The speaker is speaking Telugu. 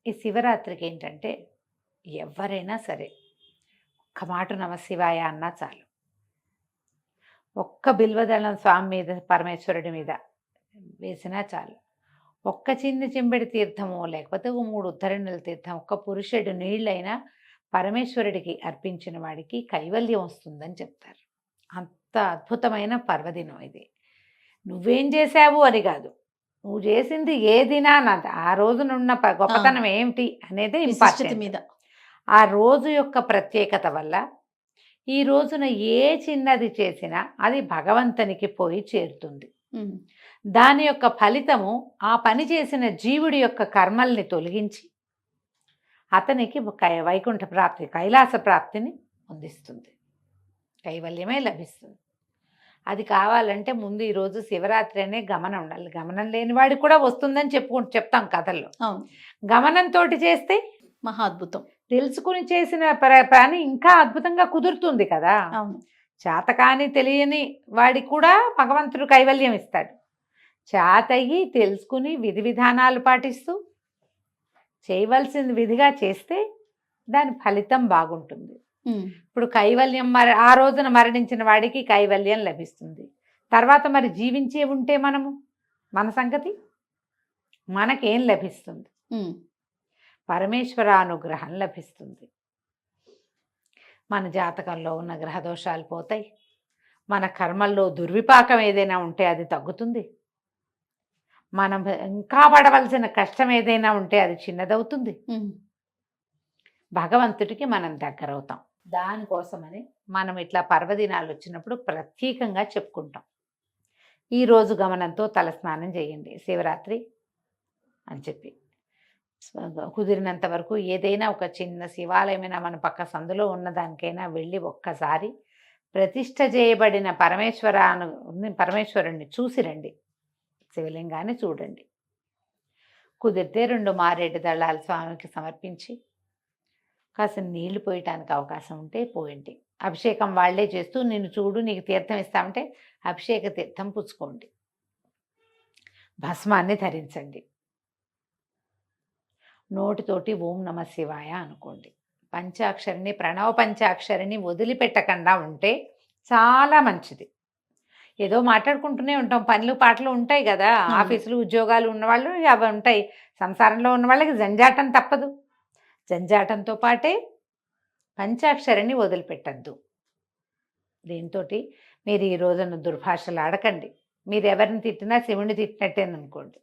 ఈ శివరాత్రికి ఏంటంటే ఎవరైనా సరే ఒక్క మాట నమ శివాయ అన్నా చాలు. ఒక్క బిల్వదళం స్వామి మీద పరమేశ్వరుడి మీద వేసినా చాలు. ఒక్క చిన్న చెంబెడి తీర్థమో లేకపోతే ఓ 3 ఉద్ధరణల తీర్థం ఒక్క పురుషుడు నీళ్ళైనా పరమేశ్వరుడికి అర్పించిన వాడికి కైవల్యం వస్తుందని చెప్తారు. అంత అద్భుతమైన పర్వదినం ఇది. నువ్వేం చేశావు అని కాదు, నువ్వు చేసింది ఏదినా నాది ఆ రోజునున్న గొప్పతనం ఏమిటి అనేది ఇంపార్టెంట్. మీద ఆ రోజు యొక్క ప్రత్యేకత వల్ల ఈ రోజున ఏ చిన్నది చేసినా అది భగవంతునికి పోయి చేరుతుంది. దాని యొక్క ఫలితము ఆ పని చేసిన జీవుడి యొక్క కర్మల్ని తొలగించి అతనికి వైకుంఠ ప్రాప్తి, కైలాస ప్రాప్తిని అందిస్తుంది, కైవల్యమే లభిస్తుంది. అది కావాలంటే ముందు ఈరోజు శివరాత్రి అనే గమనం ఉండాలి. గమనం లేని వాడికి కూడా వస్తుందని చెప్తాం కథల్లో. గమనంతో చేస్తే మహా అద్భుతం. తెలుసుకుని చేసిన పని ఇంకా అద్భుతంగా కుదురుతుంది కదా. చేతకాని తెలియని వాడికి కూడా భగవంతుడు కైవల్యం ఇస్తాడు. చేతయి తెలుసుకుని విధి విధానాలు పాటిస్తూ చేయవలసిన విధిగా చేస్తే దాని ఫలితం బాగుంటుంది. ఇప్పుడు కైవల్యం ఆ రోజున మరణించిన వాడికి కైవల్యం లభిస్తుంది. తర్వాత మరి జీవించే ఉంటే మన సంగతి మనకేం లభిస్తుంది? పరమేశ్వరానుగ్రహం లభిస్తుంది. మన జాతకంలో ఉన్న గ్రహదోషాలు పోతాయి. మన కర్మల్లో దుర్విపాకం ఏదైనా ఉంటే అది తగ్గుతుంది. మనం ఇంకా పడవలసిన కష్టం ఏదైనా ఉంటే అది చిన్నదవుతుంది. భగవంతుడికి మనం దగ్గరవుతాం. దానికోసమని మనం ఇట్లా పర్వదినాలు వచ్చినప్పుడు ప్రత్యేకంగా చెప్పుకుంటాం. ఈరోజు గమనంతో తలస్నానం చేయండి శివరాత్రి అని చెప్పి, కుదిరినంత వరకు ఏదైనా ఒక చిన్న శివాలయమైనా మన పక్క సందులో ఉన్నదానికైనా వెళ్ళి ఒక్కసారి ప్రతిష్ఠ చేయబడిన పరమేశ్వరుణ్ణి చూసి రండి. శివలింగాన్ని చూడండి. కుదిరితే 2 మారేడు దళాలు స్వామికి సమర్పించి కాస్త నీళ్లు పోయటానికి అవకాశం ఉంటే పోయండి. అభిషేకం వాళ్లే చేస్తూ నిన్ను చూడు నీకు తీర్థం ఇస్తామంటే అభిషేక తీర్థం పుచ్చుకోండి. భస్మాన్ని ధరించండి. నోటితోటి ఓం నమ శివాయ అనుకోండి. పంచాక్షరిని, ప్రణవ పంచాక్షరిని వదిలిపెట్టకుండా ఉంటే చాలా మంచిది. ఏదో మాట్లాడుకుంటూనే ఉంటాం, పనులు పాటలు ఉంటాయి కదా, ఆఫీసులు ఉద్యోగాలు ఉన్నవాళ్ళు అవి ఉంటాయి. సంసారంలో ఉన్న వాళ్ళకి జంజాటం తప్పదు. జంజాటంతో పాటే పంచాక్షరిని వదిలిపెట్టద్దు. దీంతో మీరు ఈ రోజున దుర్భాషలు ఆడకండి. మీరు ఎవరిని తిట్టినా శివుని తిట్టినట్టేననుకోండి.